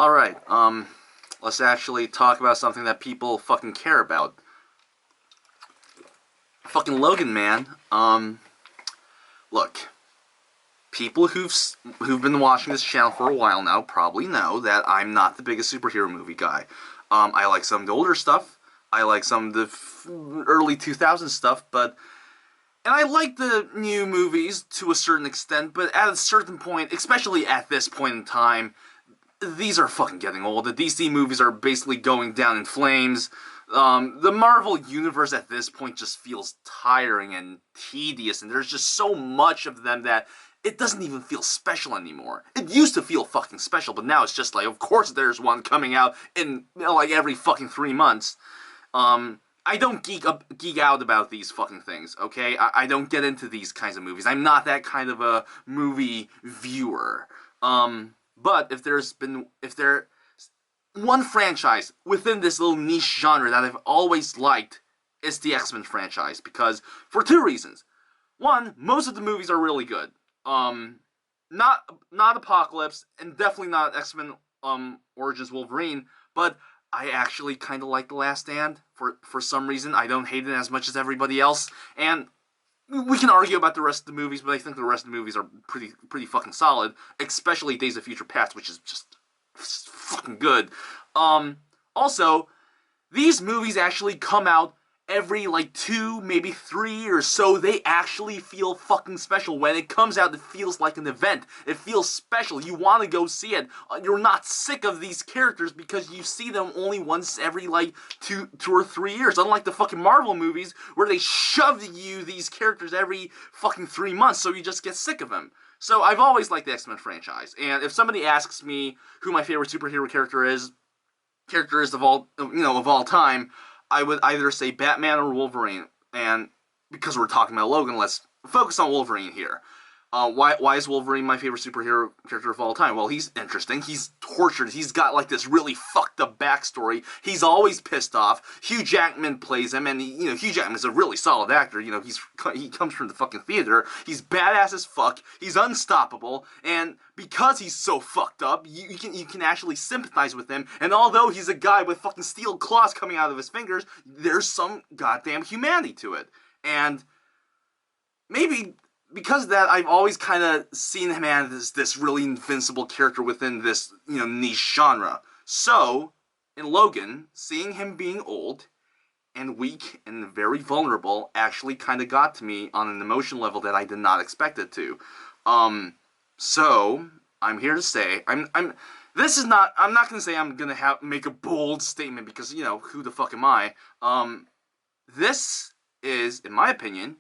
Alright, let's actually talk about something that people fucking care about. Fucking Logan, man. Look. People who've been watching this channel for a while now probably know that I'm not the biggest superhero movie guy. I like some of the older stuff. I like some of the early 2000s stuff, and I like the new movies to a certain extent, but at a certain point, especially at this point in time, these are fucking getting old. The DC movies are basically going down in flames. The Marvel universe at this point just feels tiring and tedious, and there's just so much of them that it doesn't even feel special anymore. It used to feel fucking special, but now it's just like, of course there's one coming out in, like, every fucking 3 months. I don't geek out about these fucking things, okay? I don't get into these kinds of movies. I'm not that kind of a movie viewer. But if there's one franchise within this little niche genre that I've always liked, it's the X-Men franchise, because for 2 reasons. One, most of the movies are really good. Not Apocalypse, and definitely not X-Men Origins Wolverine, but I actually kind of like The Last Stand for some reason. I don't hate it as much as everybody else, and we can argue about the rest of the movies, but I think the rest of the movies are pretty fucking solid, especially Days of Future Past, which is just fucking good. Also, these movies actually come out every, 2, maybe 3 years, so they actually feel fucking special. When it comes out, it feels like an event. It feels special. You want to go see it. You're not sick of these characters because you see them only once every, 2 or 3 years. Unlike the fucking Marvel movies, where they shove you these characters every fucking 3 months, so you just get sick of them. So I've always liked the X-Men franchise, and if somebody asks me who my favorite superhero character is of all time, I would either say Batman or Wolverine, and because we're talking about Logan, let's focus on Wolverine here. Why is Wolverine my favorite superhero character of all time? Well, he's interesting, he's tortured, he's got, this really fucked up backstory, he's always pissed off, Hugh Jackman plays him, and, Hugh Jackman's a really solid actor, he comes from the fucking theater, he's badass as fuck, he's unstoppable, and because he's so fucked up, you can actually sympathize with him, and although he's a guy with fucking steel claws coming out of his fingers, there's some goddamn humanity to it, and maybe because of that, I've always kind of seen him as this really invincible character within this, niche genre. So, in Logan, seeing him being old and weak and very vulnerable actually kind of got to me on an emotional level that I did not expect it to. So, I'm here to say, I'm not going to say I'm going to make a bold statement because, who the fuck am I? This is, in my opinion,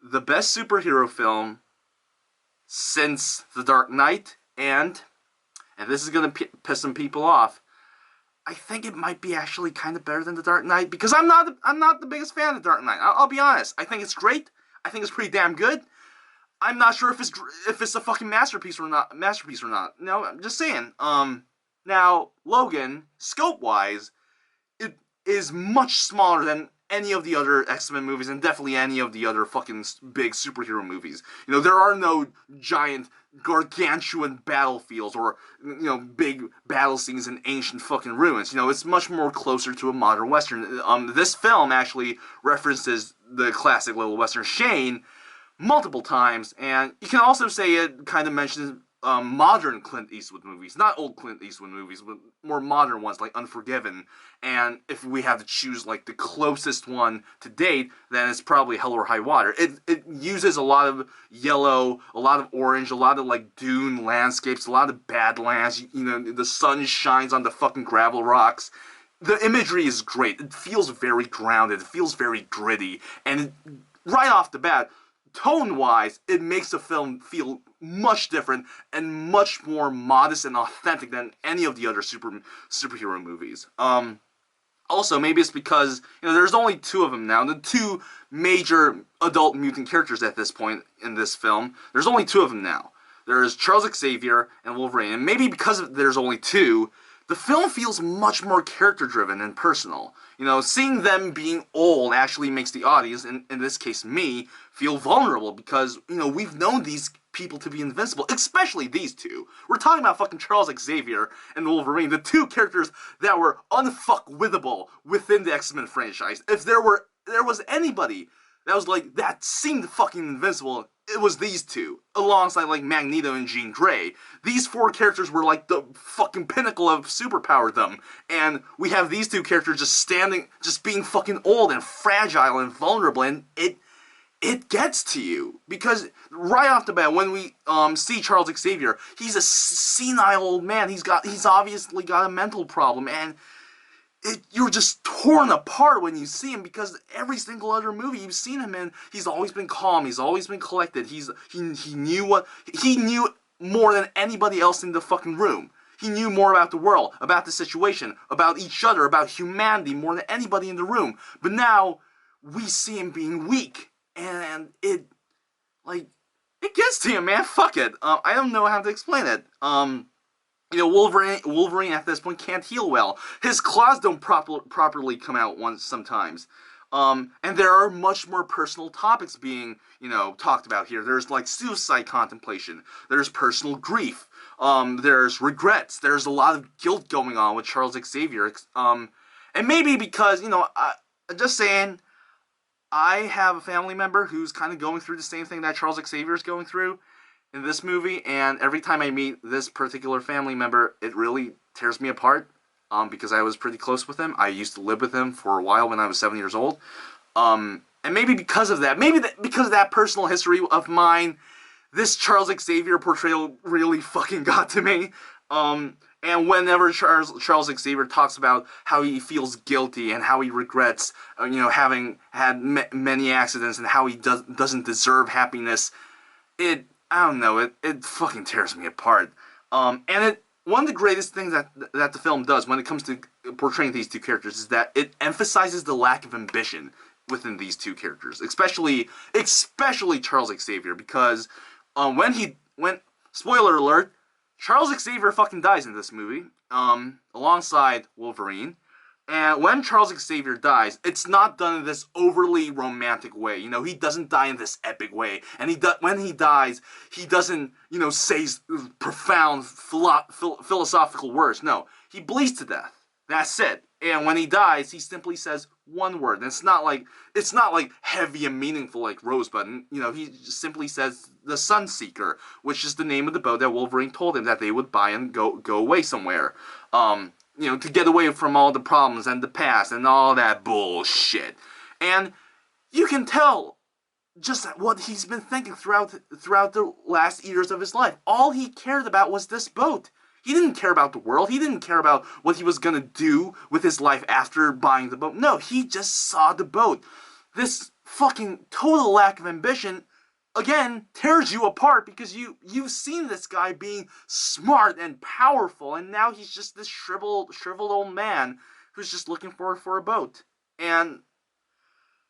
the best superhero film since The Dark Knight, and this is gonna piss some people off, I think it might be actually kind of better than The Dark Knight, because I'm not the biggest fan of The Dark Knight. I'll be honest. I think it's great. I think it's pretty damn good. I'm not sure if it's a fucking masterpiece or not. No, I'm just saying. Now Logan, scope-wise, it is much smaller than any of the other X-Men movies, and definitely any of the other fucking big superhero movies. There are no giant, gargantuan battlefields or, big battle scenes in ancient fucking ruins. It's much more closer to a modern Western. This film actually references the classic little Western Shane multiple times, and you can also say it kind of mentions modern Clint Eastwood movies. Not old Clint Eastwood movies, but more modern ones like Unforgiven. And if we have to choose the closest one to date, then it's probably Hell or High Water. It uses a lot of yellow, a lot of orange, a lot of dune landscapes, a lot of badlands. The sun shines on the fucking gravel rocks. The imagery is great. It feels very grounded. It feels very gritty. And right off the bat, tone-wise, it makes the film feel much different and much more modest and authentic than any of the other superhero movies. Also, maybe it's because, there's only 2 of them now. The 2 major adult mutant characters at this point in this film, there's only 2 of them now. There's Charles Xavier and Wolverine, and maybe because there's only 2, the film feels much more character-driven and personal. You know, seeing them being old actually makes the audience, in this case me, feel vulnerable because, you know, we've known these people to be invincible, especially these two. We're talking about fucking Charles Xavier and Wolverine, the two characters that were unfuckwithable within the X-Men franchise. If there was anybody that was like, that seemed fucking invincible, it was these two, alongside like Magneto and Jean Grey. These four characters were like the fucking pinnacle of superpowerdom, and we have these two characters just standing, just being fucking old and fragile and vulnerable, and it gets to you, because right off the bat, when we see Charles Xavier, he's a senile old man. He's obviously got a mental problem, and you're just torn apart when you see him, because every single other movie you've seen him in, he's always been calm, he's always been collected, he knew more than anybody else in the fucking room. He knew more about the world, about the situation, about each other, about humanity, more than anybody in the room. But now, we see him being weak, and it gets to you, man. Fuck it. I don't know how to explain it. You know, Wolverine at this point can't heal well. His claws don't properly come out sometimes. And there are much more personal topics being, you know, talked about here. There's like suicide contemplation. There's personal grief. There's regrets. There's a lot of guilt going on with Charles Xavier. And maybe because, you know, just saying, I have a family member who's kind of going through the same thing that Charles Xavier is going through in this movie, and every time I meet this particular family member, it really tears me apart, because I was pretty close with him. I used to live with him for a while when I was 7 years old, and maybe because of that, because of that personal history of mine, this Charles Xavier portrayal really fucking got to me, and whenever Charles Xavier talks about how he feels guilty and how he regrets, you know, having had many accidents and how he doesn't deserve happiness, I don't know, it fucking tears me apart. And one of the greatest things that the film does when it comes to portraying these two characters is that it emphasizes the lack of ambition within these two characters, especially Charles Xavier, because spoiler alert, Charles Xavier fucking dies in this movie, alongside Wolverine. And when Charles Xavier dies, it's not done in this overly romantic way. You know, he doesn't die in this epic way. And when he dies, he doesn't, you know, say profound philosophical words. No, he bleeds to death. That's it. And when he dies, he simply says one word. And it's not like heavy and meaningful like Rosebud. And, you know, he just simply says the Sunseeker, which is the name of the boat that Wolverine told him that they would buy and go away somewhere. You know, to get away from all the problems and the past and all that bullshit. And you can tell just what he's been thinking throughout the last years of his life. All he cared about was this boat. He didn't care about the world. He didn't care about what he was going to do with his life after buying the boat. No, he just saw the boat. This fucking total lack of ambition, again, tears you apart, because you've seen this guy being smart and powerful, and now he's just this shriveled old man who's just looking for a boat. And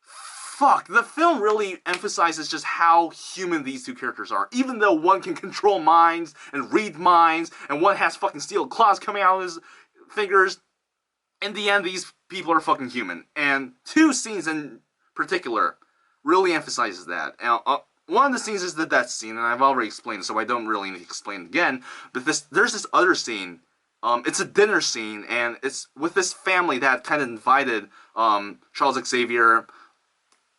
fuck, the film really emphasizes just how human these two characters are. Even though one can control minds and read minds, and one has fucking steel claws coming out of his fingers, in the end, these people are fucking human. And two scenes in particular really emphasizes that. Now, one of the scenes is the death scene, and I've already explained it, so I don't really need to explain it again. But there's this other scene. It's a dinner scene, and it's with this family that kind of invited Charles Xavier,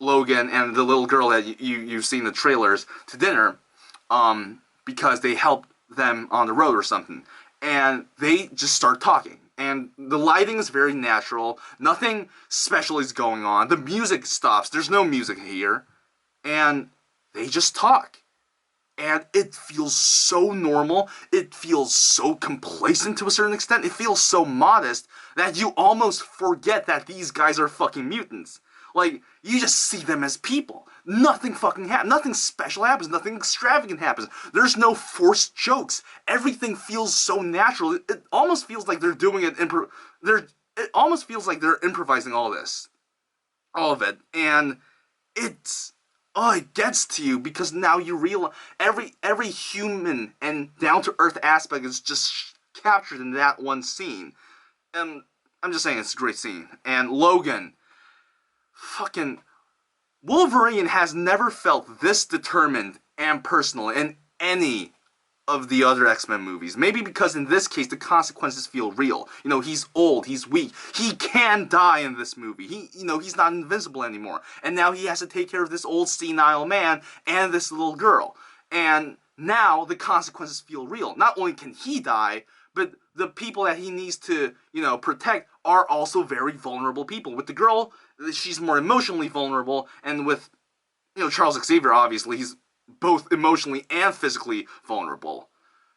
Logan, and the little girl that you've seen in the trailers to dinner, because they helped them on the road or something. And they just start talking. And the lighting is very natural. Nothing special is going on. The music stops. There's no music here. And they just talk. And it feels so normal. It feels so complacent to a certain extent. It feels so modest that you almost forget that these guys are fucking mutants. Like, you just see them as people. Nothing fucking happens. Nothing special happens. Nothing extravagant happens. There's no forced jokes. Everything feels so natural. It almost feels like they're doing it. It almost feels like they're improvising all this. All of it. And it gets to you, because now you realize every human and down-to-earth aspect is just captured in that one scene. And I'm just saying, it's a great scene. And Logan, fucking Wolverine has never felt this determined and personal in any of the other X-Men movies. Maybe because in this case the consequences feel real. You know, he's old, he's weak, he can die in this movie. He's not invincible anymore. And now he has to take care of this old senile man and this little girl. And now the consequences feel real. Not only can he die, but the people that he needs to, protect are also very vulnerable people. With the girl, she's more emotionally vulnerable, and with, Charles Xavier, obviously, he's both emotionally and physically vulnerable.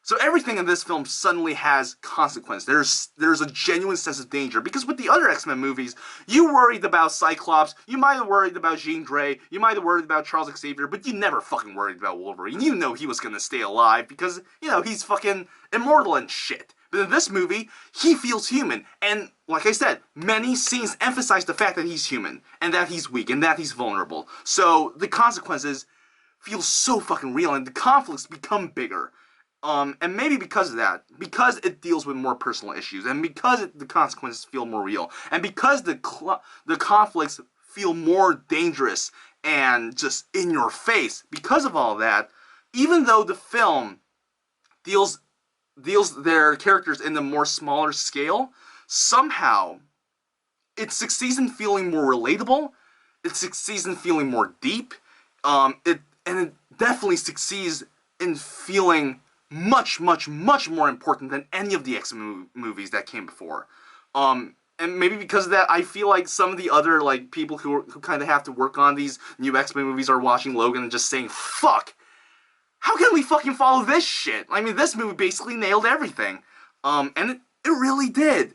So everything in this film suddenly has consequence. There's a genuine sense of danger. Because with the other X-Men movies, you worried about Cyclops, you might have worried about Jean Grey, you might have worried about Charles Xavier, but you never fucking worried about Wolverine. You know he was gonna stay alive because, he's fucking immortal and shit. But in this movie, he feels human. And, like I said, many scenes emphasize the fact that he's human, and that he's weak, and that he's vulnerable. So the consequences feel so fucking real, and the conflicts become bigger. And maybe because of that, because it deals with more personal issues, and because the consequences feel more real, and because the conflicts feel more dangerous and just in your face, because of all that, even though the film deals their characters in a more smaller scale, somehow it succeeds in feeling more relatable, it succeeds in feeling more deep, it definitely succeeds in feeling much, much, much more important than any of the X-Men movies that came before. And maybe because of that, I feel like some of the other, people who kind of have to work on these new X-Men movies are watching Logan and just saying, fuck! How can we fucking follow this shit? I mean, this movie basically nailed everything. And it really did.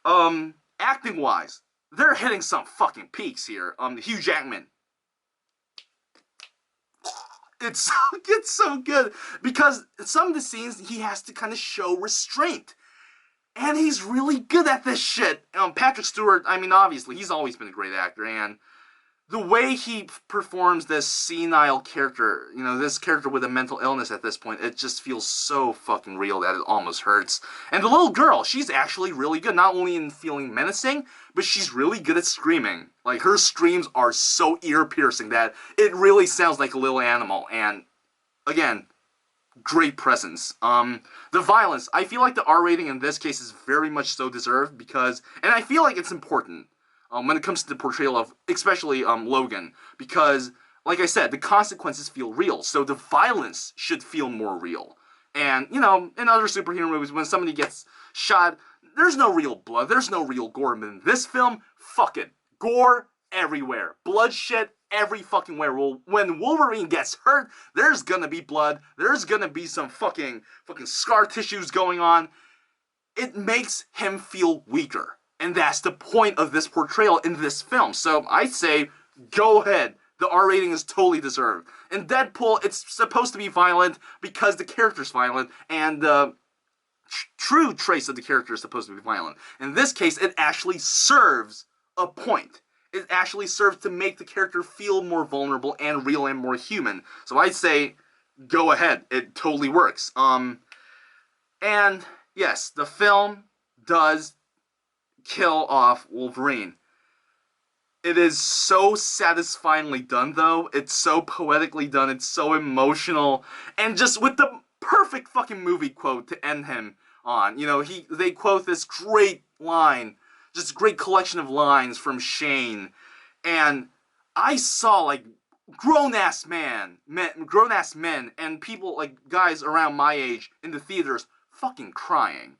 Acting-wise, they're hitting some fucking peaks here. Hugh Jackman. It's so good, because some of the scenes he has to kind of show restraint, and he's really good at this shit. Patrick Stewart, I mean, obviously, he's always been a great actor, and the way he performs this senile character, this character with a mental illness at this point, it just feels so fucking real that it almost hurts. And the little girl, she's actually really good, not only in feeling menacing, but she's really good at screaming. Like, her screams are so ear-piercing that it really sounds like a little animal, and, again, great presence. The violence, I feel like the R rating in this case is very much so deserved, because, and I feel like it's important, when it comes to the portrayal of, especially, Logan, because, like I said, the consequences feel real, so the violence should feel more real. And, in other superhero movies, when somebody gets shot, there's no real blood, there's no real gore, but in this film, fuck it. Gore everywhere. Bloodshed every fucking where. When Wolverine gets hurt, there's gonna be blood, there's gonna be some fucking scar tissues going on. It makes him feel weaker. And that's the point of this portrayal in this film. So I say, go ahead. The R rating is totally deserved. In Deadpool, it's supposed to be violent because the character's violent, and the true trace of the character is supposed to be violent. In this case, it actually serves a point. It actually serves to make the character feel more vulnerable and real and more human. So I say, go ahead. It totally works. And yes, the film does kill off Wolverine. It is so satisfyingly done, though. It's so poetically done. It's so emotional, and just with the perfect fucking movie quote to end him on. They quote this great line, just a great collection of lines from Shane, and I saw grown-ass men, and people, guys around my age in the theaters fucking crying.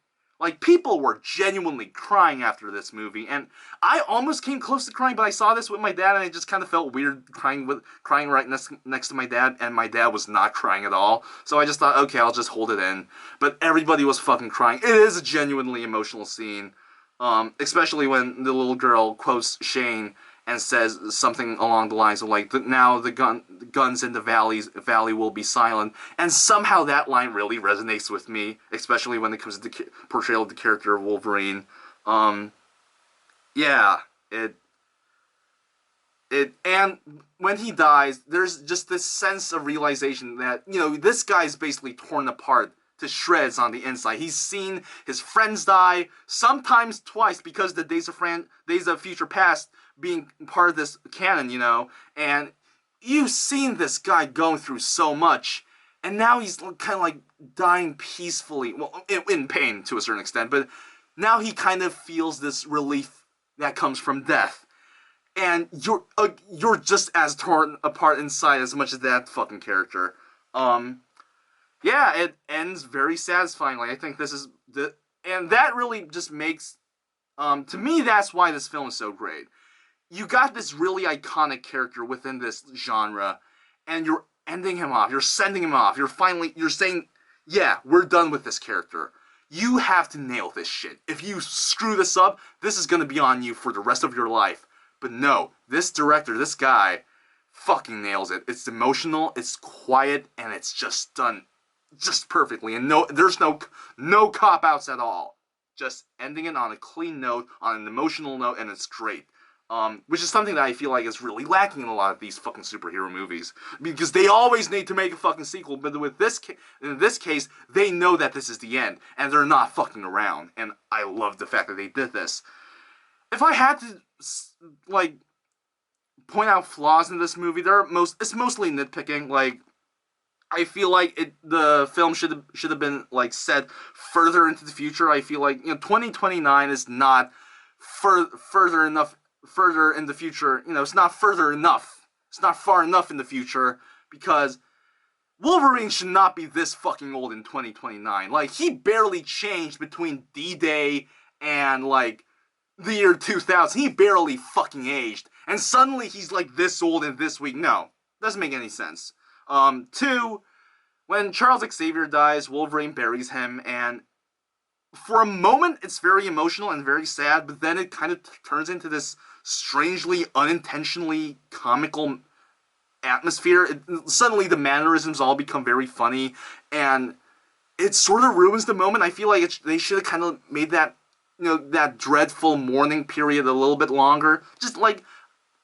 People were genuinely crying after this movie, and I almost came close to crying, but I saw this with my dad, and it just kind of felt weird crying right next to my dad, and my dad was not crying at all, so I just thought, okay, I'll just hold it in. But everybody was fucking crying. It is a genuinely emotional scene, especially when the little girl quotes Shane and says something along the lines of now the guns in the valley will be silent, and somehow that line really resonates with me, especially when it comes to the portrayal of the character of Wolverine. Yeah, and when he dies, there's just this sense of realization that this guy's basically torn apart to shreds on the inside. He's seen his friends die, sometimes twice, because the Days of Future Past being part of this canon, you know, and you've seen this guy going through so much, and now he's kind of like dying peacefully, well, in pain to a certain extent, but now he kind of feels this relief that comes from death. And you're just as torn apart inside as much as that fucking character. Yeah, it ends very satisfyingly. I think this is and that really just makes, to me, that's why this film is so great. You got this really iconic character within this genre, and you're ending him off. You're sending him off. You're saying, yeah, we're done with this character. You have to nail this shit. If you screw this up, this is gonna be on you for the rest of your life. But no, this director, this guy, fucking nails it. It's emotional, it's quiet, and it's just done just perfectly. And there's no cop-outs at all. Just ending it on a clean note, on an emotional note, and it's great. Which is something that I feel like is really lacking in a lot of these fucking superhero movies. Because they always need to make a fucking sequel, but in this case, they know that this is the end, and they're not fucking around. And I love the fact that they did this. If I had to, like, point out flaws in this movie, it's mostly nitpicking. Like, I feel like the film should have been, like, set further into the future. I feel like, 2029 is not further in the future. It's not further enough. It's not far enough in the future, because Wolverine should not be this fucking old in 2029. Like, he barely changed between D-Day and, like, the year 2000. He barely fucking aged. And suddenly he's, like, this old in this week. No. Doesn't make any sense. 2, when Charles Xavier dies, Wolverine buries him, and for a moment it's very emotional and very sad, but then it kind of turns into this strangely, unintentionally comical atmosphere. Suddenly the mannerisms all become very funny, and it sort of ruins the moment. I feel like they should have kind of made that, that dreadful mourning period a little bit longer. Just, like,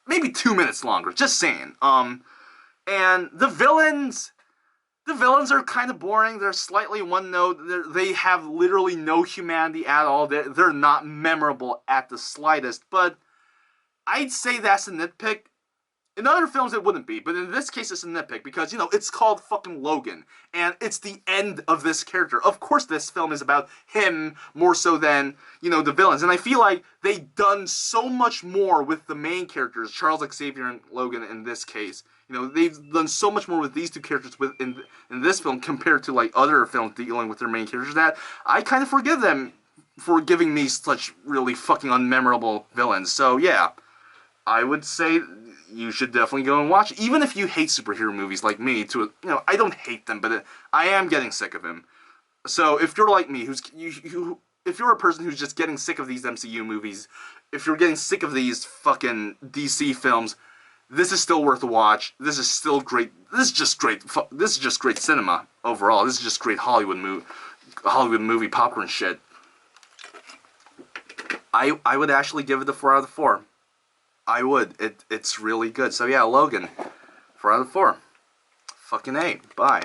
maybe 2 minutes longer. Just saying. And the villains are kind of boring. They're slightly one note. They have literally no humanity at all. They're not memorable at the slightest. But I'd say that's a nitpick. In other films it wouldn't be, but in this case it's a nitpick because, it's called fucking Logan, and it's the end of this character. Of course this film is about him more so than, the villains, and I feel like they've done so much more with the main characters, Charles Xavier and Logan in this case. They've done so much more with these two characters in this film compared to, like, other films dealing with their main characters that I kind of forgive them for giving me such really fucking unmemorable villains. So yeah, I would say you should definitely go and watch it. Even if you hate superhero movies like me, I don't hate them, but I am getting sick of them. So if you're like me, if you're a person who's just getting sick of these MCU movies, if you're getting sick of these fucking DC films, this is still worth a watch. This is still great. This is just great. This is just great cinema overall. This is just great Hollywood movie popcorn shit. I would actually give it a 4 out of 4. I would. It's really good. So yeah, Logan, 4 out of 4. Fucking A. Bye.